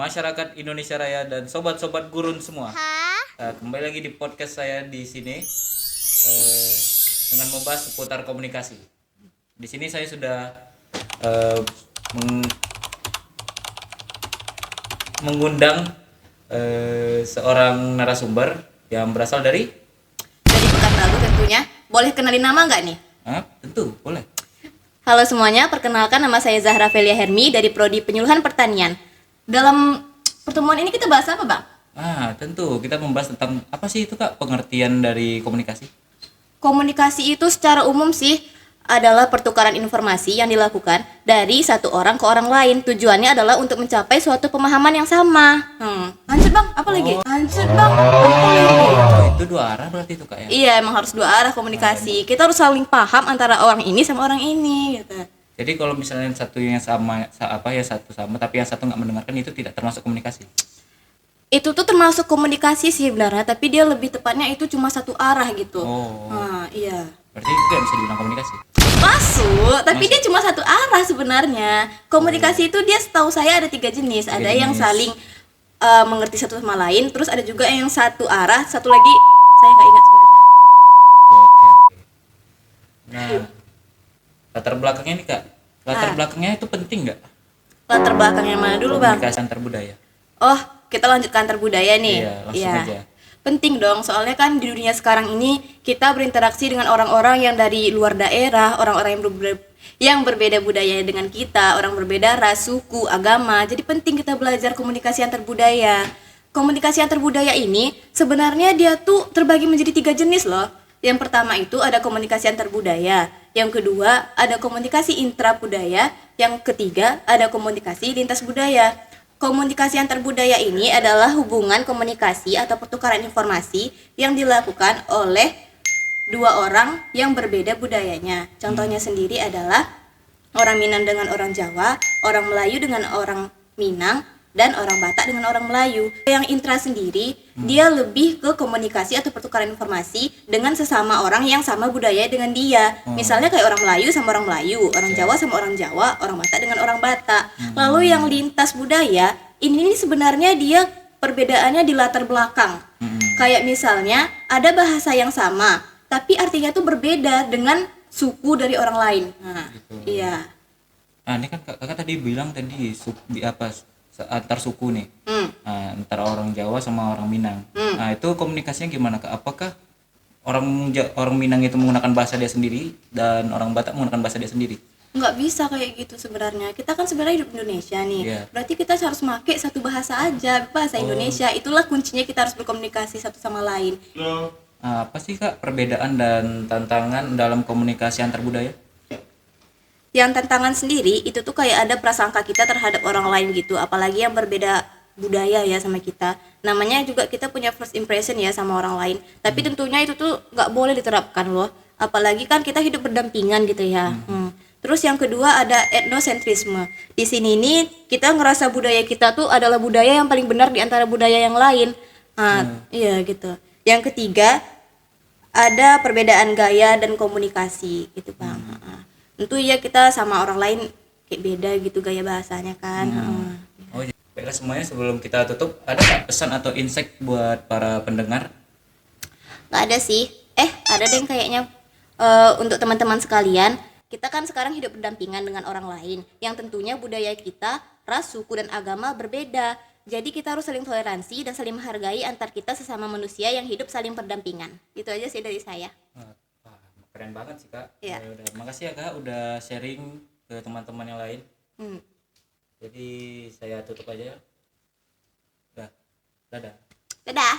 masyarakat Indonesia Raya dan sobat-sobat gurun semua. Kembali lagi di podcast saya di sini dengan membahas seputar komunikasi. Di sini saya sudah mengundang seorang narasumber yang berasal dari Pekanbaru tentunya. Boleh kenalin nama nggak nih? Tentu, boleh. Halo semuanya, perkenalkan nama saya Zahra Velia Hermi dari Prodi Penyuluhan Pertanian. Dalam pertemuan ini kita bahas apa, Bang? Tentu kita membahas tentang apa sih itu Kak, pengertian dari komunikasi? Komunikasi itu secara umum sih adalah pertukaran informasi yang dilakukan dari satu orang ke orang lain. Tujuannya adalah untuk mencapai suatu pemahaman yang sama. Lanjut Bang, apa lagi? Lanjut Bang, apa lagi? Itu dua arah berarti itu Kak ya? Iya, emang harus dua arah komunikasi. Kita harus saling paham antara orang ini sama orang ini gitu. Jadi kalau misalnya satu yang sama satu sama tapi yang satu nggak mendengarkan itu tidak termasuk komunikasi. Itu tuh termasuk komunikasi sih sebenarnya, tapi dia lebih tepatnya itu cuma satu arah gitu. Iya. Berarti itu tidak bisa dibilang komunikasi. Masuk, tapi dia cuma satu arah sebenarnya. Komunikasi itu dia setahu saya ada 3 jenis. Ada yang saling mengerti satu sama lain, terus ada juga yang satu arah, satu lagi saya nggak ingat sebenarnya. Oke. Nah, latar belakangnya nih Kak. Latar belakangnya itu penting nggak? Latar belakangnya mana dulu Bang? Komunikasi antar budaya. Oh, kita lanjut ke antar budaya nih. Iya, langsung aja. Penting dong, soalnya kan di dunia sekarang ini kita berinteraksi dengan orang-orang yang dari luar daerah, orang-orang yang berbeda budaya dengan kita, orang berbeda ras, suku, agama. Jadi penting kita belajar komunikasi antar budaya. Komunikasi antar budaya ini sebenarnya dia tuh terbagi menjadi 3 jenis loh. Yang pertama itu ada komunikasi antar budaya, yang kedua ada komunikasi intra budaya, yang ketiga ada komunikasi lintas budaya. Komunikasi antar budaya ini adalah hubungan komunikasi atau pertukaran informasi yang dilakukan oleh 2 orang yang berbeda budayanya. Contohnya sendiri adalah orang Minang dengan orang Jawa, orang Melayu dengan orang Minang, dan orang Batak dengan orang Melayu. Yang intra sendiri, dia lebih ke komunikasi atau pertukaran informasi dengan sesama orang yang sama budaya dengan dia. Misalnya kayak orang Melayu sama orang Melayu, orang Jawa sama orang Jawa, orang Batak dengan orang Batak. Lalu yang lintas budaya, ini sebenarnya dia perbedaannya di latar belakang. Kayak misalnya ada bahasa yang sama, tapi artinya tuh berbeda dengan suku dari orang lain. Gitu. Iya. Ini kan kakak tadi bilang antar suku nih, antara orang Jawa sama orang Minang. Itu komunikasinya gimana Kak? Apakah orang Minang itu menggunakan bahasa dia sendiri dan orang Batak menggunakan bahasa dia sendiri? Nggak bisa kayak gitu sebenarnya. Kita kan sebenarnya hidup Indonesia nih. Berarti kita harus pakai satu bahasa aja, bahasa Indonesia. Itulah kuncinya, kita harus berkomunikasi satu sama lain. Apa sih Kak perbedaan dan tantangan dalam komunikasi antar budaya? Yang tantangan sendiri itu tuh kayak ada prasangka kita terhadap orang lain gitu, apalagi yang berbeda budaya ya sama kita. Namanya juga kita punya first impression ya sama orang lain, tapi tentunya itu tuh nggak boleh diterapkan loh, apalagi kan kita hidup berdampingan gitu ya. Terus yang kedua ada etnosentrisme. Di sini nih kita ngerasa budaya kita tuh adalah budaya yang paling benar di antara budaya yang lain. Iya gitu. Yang ketiga ada perbedaan gaya dan komunikasi gitu Bang. Tentu ya kita sama orang lain kayak beda gitu gaya bahasanya kan. Baiklah semuanya, sebelum kita tutup, ada nggak pesan atau insight buat para pendengar? Nggak ada sih. Ada deh kayaknya. Untuk teman-teman sekalian, kita kan sekarang hidup berdampingan dengan orang lain yang tentunya budaya kita, ras, suku, dan agama berbeda. Jadi kita harus saling toleransi dan saling menghargai antar kita sesama manusia yang hidup saling berdampingan. Itu aja sih dari saya. Keren banget sih Kak. Iya. Makasih ya Kak udah sharing ke teman-teman yang lain. Jadi saya tutup aja ya. Dadah. Dadah.